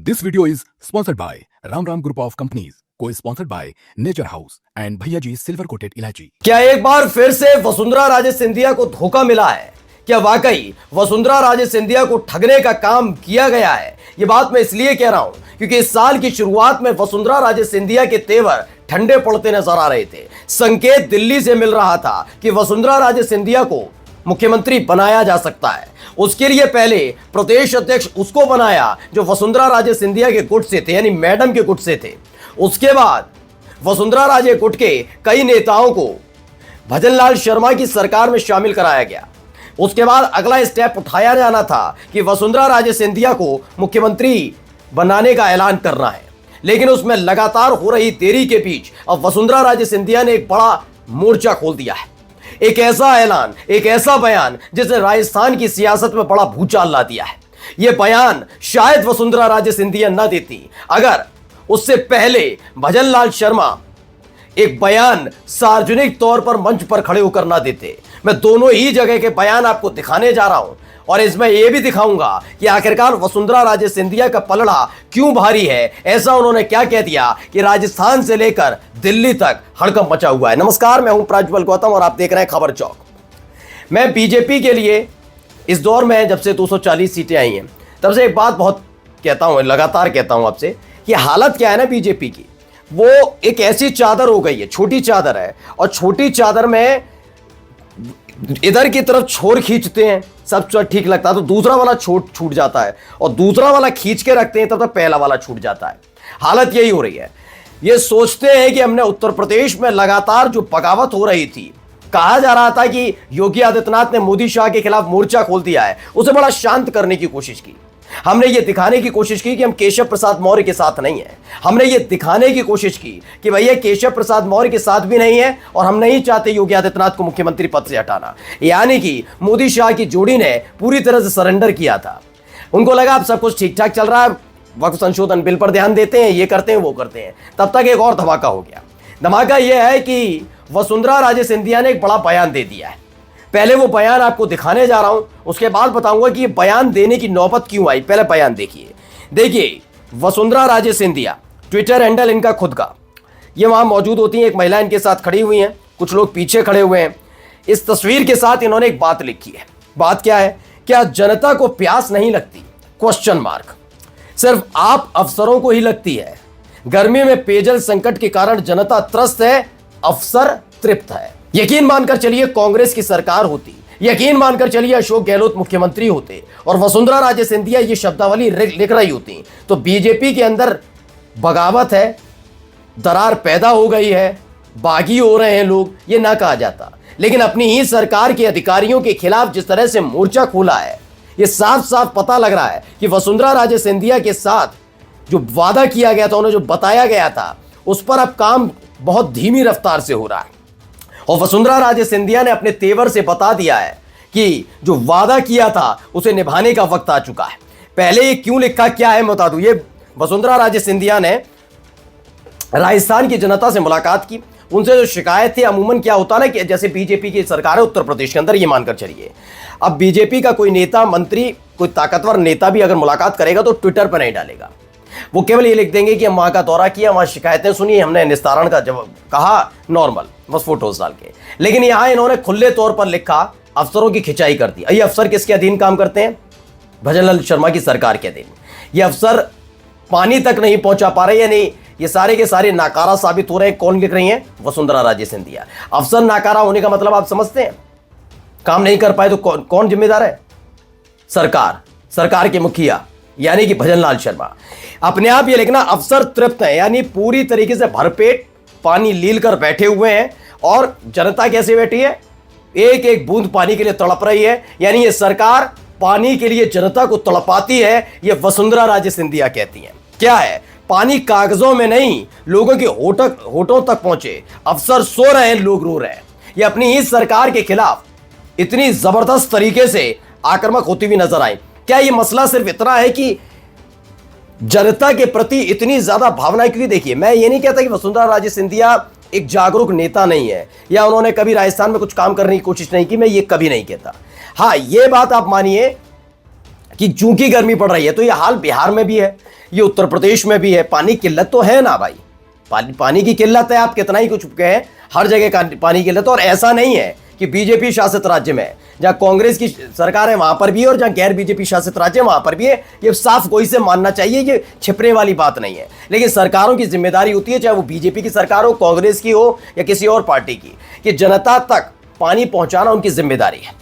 This video is sponsored by Ram Ram Group of Companies, co-sponsored by Nature House and भैया G silver coated इलायची। क्या एक बार फिर से वसुंधरा राजे सिंधिया को धोखा मिला है? क्या वाकई वसुंधरा राजे सिंधिया को ठगने का काम किया गया है? ये बात मैं इसलिए कह रहा हूं क्योंकि इस साल की शुरुआत में वसुंधरा राजे सिंधिया के तेवर ठंडे पड़ते नजर आ रहे थे। संकेत दिल्ली से मिल रहा था कि वसुंधरा राजे सिंधिया को मुख्यमंत्री बनाया जा सकता है। उसके लिए पहले प्रदेश अध्यक्ष उसको बनाया जो वसुंधरा राजे सिंधिया के गुट से थे, यानी मैडम के गुट से थे। उसके बाद वसुंधरा राजे गुट के कई नेताओं को भजनलाल शर्मा की सरकार में शामिल कराया गया। उसके बाद अगला स्टेप उठाया जाना था कि वसुंधरा राजे सिंधिया को मुख्यमंत्री बनाने का ऐलान करना है, लेकिन उसमें लगातार हो रही देरी के बीच अब वसुंधरा राजे सिंधिया ने एक बड़ा मोर्चा खोल दिया है। एक ऐसा ऐलान, एक ऐसा बयान जिसने राजस्थान की सियासत में बड़ा भूचाल ला दिया है। यह बयान शायद वसुंधरा राजे सिंधिया न देती अगर उससे पहले भजनलाल शर्मा एक बयान सार्वजनिक तौर पर मंच पर खड़े होकर ना देते। मैं दोनों ही जगह के बयान आपको दिखाने जा रहा हूं और इसमें यह भी दिखाऊंगा कि आखिरकार वसुंधरा राजे सिंधिया का पलड़ा क्यों भारी है। ऐसा उन्होंने क्या कह दिया कि राजस्थान से लेकर दिल्ली तक हड़कंप मचा हुआ है। नमस्कार, मैं हूं प्रज्वल गौतम और आप देख रहे हैं खबर चौक। मैं बीजेपी के लिए इस दौर में जब से 240 सीटें आई हैं तब से एक बात बहुत कहता हूं, लगातार कहता हूं आपसे कि हालत क्या है ना बीजेपी की, वो एक ऐसी चादर हो गई है, छोटी चादर है और छोटी चादर में इधर की तरफ छोर खींचते हैं, सब ठीक लगता है तो दूसरा वाला छूट जाता है और दूसरा वाला खींच के रखते हैं तब तक पहला वाला छूट जाता है। हालत यही हो रही है। ये सोचते हैं कि हमने उत्तर प्रदेश में लगातार जो बगावत हो रही थी, कहा जा रहा था कि योगी आदित्यनाथ ने मोदी शाह के खिलाफ मोर्चा खोल दिया है, उसे बड़ा शांत करने की कोशिश की। हमने ये दिखाने की कोशिश की कि हम केशव प्रसाद मौर्य के साथ नहीं हैं। हमने ये दिखाने की कोशिश की कि भैया केशव प्रसाद मौर्य के साथ भी नहीं है और हम नहीं चाहते योगी आदित्यनाथ को मुख्यमंत्री पद से हटाना। यानी कि मोदी शाह की जोड़ी ने पूरी तरह से सरेंडर किया था। उनको लगा अब सब कुछ ठीक ठाक चल रहा है, वक्त संशोधन बिल पर ध्यान देते हैं, ये करते हैं वो करते हैं। तब तक एक और धमाका हो गया। धमाका यह है कि वसुंधरा राजे सिंधिया ने एक बड़ा बयान दे दिया है। पहले वो बयान आपको दिखाने जा रहा हूं, उसके बाद बताऊंगा कि ये बयान देने की नौबत क्यों आई। पहले बयान देखिए वसुंधरा राजे सिंधिया, ट्विटर हैंडल इनका खुद का, ये वहां मौजूद होती हैं, एक महिला इनके साथ खड़ी हुई हैं, कुछ लोग पीछे खड़े हुए हैं। इस तस्वीर के साथ इन्होंने एक बात लिखी है। बात क्या है? क्या जनता को प्यास नहीं लगती? Question mark. सिर्फ आप अफसरों को ही लगती है। गर्मी में पेयजल संकट के कारण जनता त्रस्त है, अफसर तृप्त है। यकीन मानकर चलिए कांग्रेस की सरकार होती, यकीन मानकर चलिए अशोक गहलोत मुख्यमंत्री होते और वसुंधरा राजे सिंधिया ये शब्दावली लिख रही होती तो बीजेपी के अंदर बगावत है, दरार पैदा हो गई है, बागी हो रहे हैं लोग, ये ना कहा जाता। लेकिन अपनी ही सरकार के अधिकारियों के खिलाफ जिस तरह से मोर्चा खोला है, ये साफ साफ पता लग रहा है कि वसुंधरा राजे सिंधिया के साथ जो वादा किया गया था, उन्हें जो बताया गया था, उस पर अब काम बहुत धीमी रफ्तार से हो रहा है। और वसुंधरा राजे सिंधिया ने अपने तेवर से बता दिया है कि जो वादा किया था उसे निभाने का वक्त आ चुका है। पहले ये क्यों लिखा, क्या है बता दूं। ये वसुंधरा राजे सिंधिया ने राजस्थान की जनता से मुलाकात की, उनसे जो शिकायत थी, अमूमन क्या होता ना कि जैसे बीजेपी की सरकार है उत्तर प्रदेश के अंदर, ये मानकर चलिए अब बीजेपी का कोई नेता, मंत्री, कोई ताकतवर नेता भी अगर मुलाकात करेगा तो ट्विटर पर नहीं डालेगा। वो केवल ये लिख देंगे कि हम वहां का दौरा किया, वहां शिकायतें सुनी, हमने निस्तारण का जवाब कहा, नॉर्मल, बस फोटोज डाल के। लेकिन यहां इन्होंने खुले तौर पर लिखा, अफसरों की खिंचाई कर दी। ये अफसर किसके अधीन काम करते हैं? भजनलाल शर्मा की सरकार के अधीन। ये अफसर पानी तक नहीं पहुंचा पा रहे, यानी ये सारे के सारे नाकारा साबित हो रहे हैं। कौन लिख रही हैं? वसुंधरा राजे सिंधिया। अफसर नाकारा होने का मतलब आप समझते हैं? काम नहीं कर पाए तो कौन जिम्मेदार है? सरकार के मुखिया यानी कि भजनलाल शर्मा। अपने आप ये लिखना, अफसर तृप्त है, यानी पूरी तरीके से भरपेट पानी लील कर बैठे हुए हैं और जनता कैसे बैठी है? एक एक बूंद पानी के लिए तड़प रही है। यानी ये सरकार पानी के लिए जनता को तड़पाती है, ये वसुंधरा राजे सिंधिया कहती हैं। क्या है? पानी कागजों में नहीं, लोगों के होठों तक पहुंचे। अफसर सो रहे हैं, लोग रो रहे हैं। ये अपनी ही सरकार के खिलाफ इतनी जबरदस्त तरीके से आक्रामक होती हुई नजर आई। क्या ये मसला सिर्फ इतना है कि जनता के प्रति इतनी ज्यादा भावना? क्योंकि देखिए, मैं ये नहीं कहता कि वसुंधरा राजे सिंधिया एक जागरूक नेता नहीं है या उन्होंने कभी राजस्थान में कुछ काम करने की कोशिश नहीं की, मैं ये कभी नहीं कहता। हाँ, ये बात आप मानिए कि चूंकि गर्मी पड़ रही है, तो ये हाल बिहार में भी है, ये उत्तर प्रदेश में भी है। पानी की किल्लत तो है ना भाई, पानी की किल्लत है, आप कितना ही कुछ कहें, हर जगह पानी की किल्लत। और ऐसा नहीं है कि बीजेपी शासित राज्य में, जहां कांग्रेस की सरकार है वहां पर भी है और जहां गैर बीजेपी शासित राज्य है वहां पर भी है। ये साफ कोई से मानना चाहिए, ये छिपने वाली बात नहीं है। लेकिन सरकारों की जिम्मेदारी होती है, चाहे वो बीजेपी की सरकार हो, कांग्रेस की हो या किसी और पार्टी की, कि जनता तक पानी पहुंचाना उनकी जिम्मेदारी है।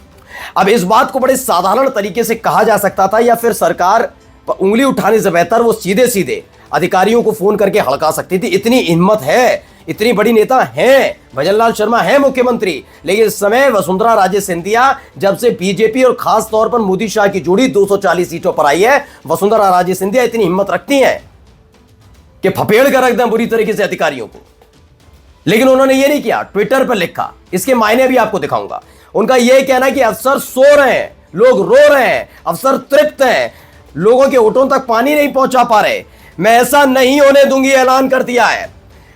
अब इस बात को बड़े साधारण तरीके से कहा जा सकता था, या फिर सरकार पर उंगली उठाने से बेहतर वो सीधे सीधे अधिकारियों को फोन करके हड़का सकती थी। इतनी हिम्मत है, इतनी बड़ी नेता हैं, भजनलाल शर्मा है मुख्यमंत्री। लेकिन इस समय वसुंधरा राजे सिंधिया, जब से बीजेपी और खास तौर पर मोदी शाह की जोड़ी 240 सीटों पर आई है, वसुंधरा राजे सिंधिया इतनी हिम्मत रखती हैं कि फपेड़ कर रख दें बुरी तरीके से अधिकारियों को। लेकिन उन्होंने ये नहीं किया, ट्विटर पर लिखा, इसके मायने भी आपको दिखाऊंगा। उनका यह कहना है कि अफसर सो रहे हैं, लोग रो रहे हैं, अफसर तृप्त हैं, लोगों के होठों तक पानी नहीं पहुंचा पा रहे, मैं ऐसा नहीं होने दूंगी, ऐलान कर दिया है।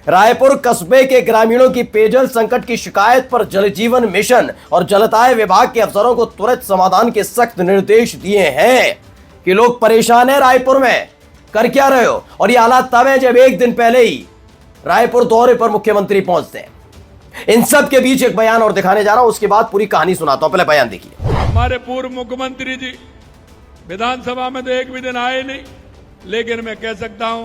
रायपुर कस्बे के ग्रामीणों की पेयजल संकट की शिकायत पर जल जीवन मिशन और जलदाय विभाग के अफसरों को त्वरित समाधान के सख्त निर्देश दिए हैं कि लोग परेशान हैं रायपुर में, कर क्या रहे हो। और ये हालात तब है जब एक दिन पहले ही रायपुर दौरे पर मुख्यमंत्री पहुंचते हैं। इन सब के बीच एक बयान और दिखाने जा रहा हूं, उसके बाद पूरी कहानी सुनाता हूं। पहले बयान देखिए। हमारे पूर्व मुख्यमंत्री जी विधानसभा में तो एक भी दिन आए नहीं, लेकिन मैं कह सकता हूं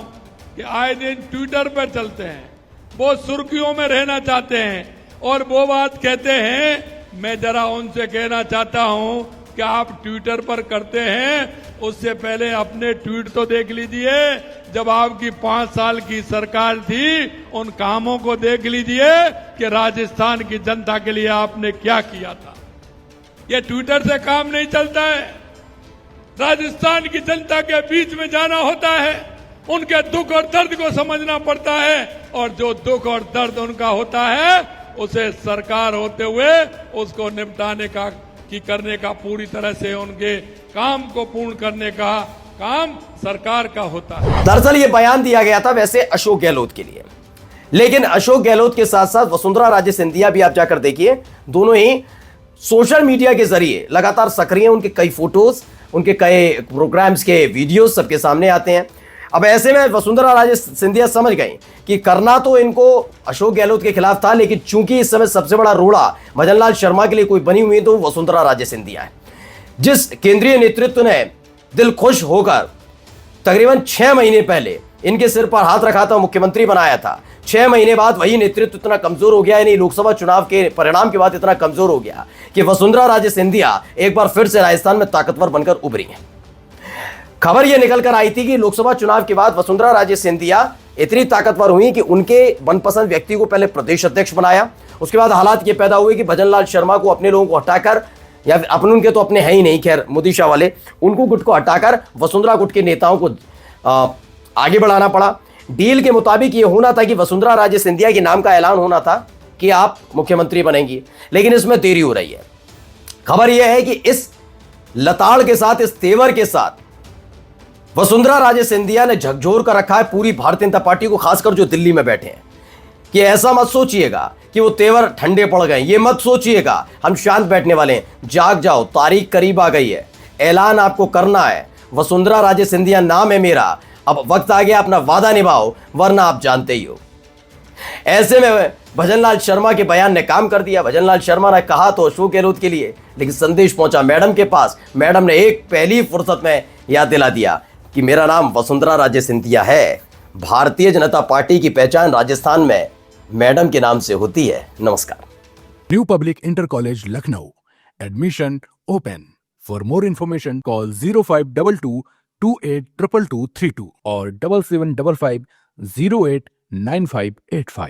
कि आए दिन ट्विटर पर चलते हैं, वो सुर्खियों में रहना चाहते हैं और वो बात कहते हैं। मैं जरा उनसे कहना चाहता हूं कि आप ट्विटर पर करते हैं, उससे पहले अपने ट्वीट तो देख लीजिए। जब आपकी 5 साल की सरकार थी, उन कामों को देख लीजिए कि राजस्थान की जनता के लिए आपने क्या किया था। ये ट्विटर से काम नहीं चलता है, राजस्थान की जनता के बीच में जाना होता है, उनके दुख और दर्द को समझना पड़ता है, और जो दुख और दर्द उनका होता है उसे सरकार होते हुए उसको निपटाने का करने का, पूरी तरह से उनके काम को पूर्ण करने का काम सरकार का होता है। दरअसल ये बयान दिया गया था वैसे अशोक गहलोत के लिए, लेकिन अशोक गहलोत के साथ साथ वसुंधरा राजे सिंधिया भी आप जाकर देखिए, दोनों ही सोशल मीडिया के जरिए लगातार सक्रिय हैं। उनके कई फोटोज, उनके कई प्रोग्राम्स के वीडियोस सबके सामने आते हैं। अब ऐसे में वसुंधरा राजे सिंधिया समझ गई कि करना तो इनको अशोक गहलोत के खिलाफ था, लेकिन चूंकि इस समय सबसे बड़ा रोड़ा भजनलाल शर्मा के लिए कोई बनी हुई है तो वसुंधरा राजे सिंधिया है, जिस केंद्रीय नेतृत्व ने दिल खुश होकर तकरीबन 6 महीने पहले इनके सिर पर हाथ रखा था, मुख्यमंत्री बनाया था। 6 महीने बाद वही नेतृत्व इतना कमजोर हो गया, यानी लोकसभा चुनाव के परिणाम के बाद इतना कमजोर हो गया कि वसुंधरा राजे सिंधिया एक बार फिर से राजस्थान में ताकतवर बनकर उभरी हैं। खबर यह निकल कर आई थी कि लोकसभा चुनाव के बाद वसुंधरा राजे सिंधिया इतनी ताकतवर हुई कि उनके मनपसंद व्यक्ति को पहले प्रदेश अध्यक्ष बनाया। उसके बाद हालात ये पैदा हुए कि भजनलाल शर्मा को, अपने लोगों को हटाकर, या फिर अपने उनके तो अपने है ही नहीं, खैर मोदी शाह वाले, उनको गुट को हटाकर वसुंधरा गुट के नेताओं को आगे बढ़ाना पड़ा। डील के मुताबिक ये होना था कि वसुंधरा राजे सिंधिया के नाम का ऐलान होना था कि आप मुख्यमंत्री बनेंगी, लेकिन इसमें देरी हो रही है। खबर यह है कि इस लताड़ के साथ, इस तेवर के साथ वसुंधरा राजे सिंधिया ने झकझोर कर रखा है पूरी भारतीय जनता पार्टी को, खासकर जो दिल्ली में बैठे हैं, कि ऐसा मत सोचिएगा कि वो तेवर ठंडे पड़ गए, ये मत सोचिएगा हम शांत बैठने वाले हैं। जाग जाओ, तारीख करीब आ गई है, ऐलान आपको करना है। वसुंधरा राजे सिंधिया नाम है मेरा, अब वक्त आ गया अपना वादा निभाओ, वरना आप जानते ही हो। ऐसे में भजनलाल शर्मा के बयान ने काम कर दिया। भजनलाल शर्मा ने कहा तो अशोक गहलोत के लिए, लेकिन संदेश पहुंचा मैडम के पास। मैडम ने एक पहली फुर्सत में याद दिला दिया कि मेरा नाम वसुंधरा राजे सिंधिया है। भारतीय जनता पार्टी की पहचान राजस्थान में मैडम के नाम से होती है। नमस्कार। New public inter college Lucknow, admission open. For more information call 0522 282232 और 7755 089585।